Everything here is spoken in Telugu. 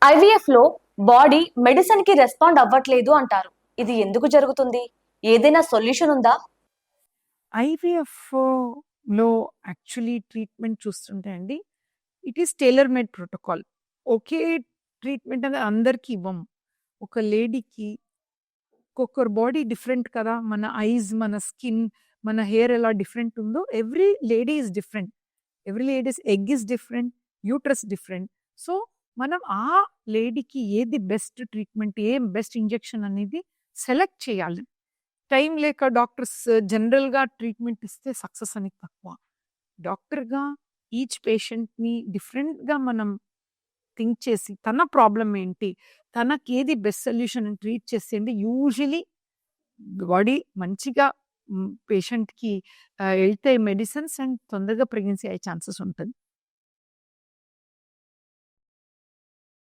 ఐవీఎఫ్‌లో బాడీ మెడిసిన్‌కి రెస్పాండ్ అవ్వట్లేదు అంటారు. ఇది ఎందుకు జరుగుతుంది? ఏదైనా సొల్యూషన్ ఉందా? ఐవీఎఫ్‌లో యాక్చువల్లీ ట్రీట్మెంట్ చూస్తుంటే అండి, it is trailer made protocol. Okay treatment అనేది అందరికీ ఇవ్వము. ఒక లేడీకి ఒక్కొక్కరి బాడీ డిఫరెంట్ కదా! మన ఐస్, మన స్కిన్, మన హెయిర్ ఎలా డిఫరెంట్ ఉందో every lady is different. Every ladies egg is different, uterus different. So, మనం ఆ లేడీకి ఏది బెస్ట్ ట్రీట్మెంట్, ఏం బెస్ట్ ఇంజెక్షన్ అనేది సెలెక్ట్ చేయాలి. టైం లేక డాక్టర్స్ జనరల్‌గా ట్రీట్మెంట్ ఇస్తే సక్సెస్ అనేది తక్కువ. డాక్టర్‌గా ఈచ్ పేషెంట్‌ని డిఫరెంట్‌గా మనం థింక్ చేసి, తన ప్రాబ్లమ్ ఏంటి? తనకేది బెస్ట్ సొల్యూషన్ అని ట్రీట్ చేసేయండి. యూజువల్లీ బాడీ మంచిగా పేషెంట్‌కి ఎళ్తాయి మెడిసిన్స్ అండ్ తొందరగా ప్రెగ్నెన్సీ అయ్యే ఛాన్సెస్ ఉంటది.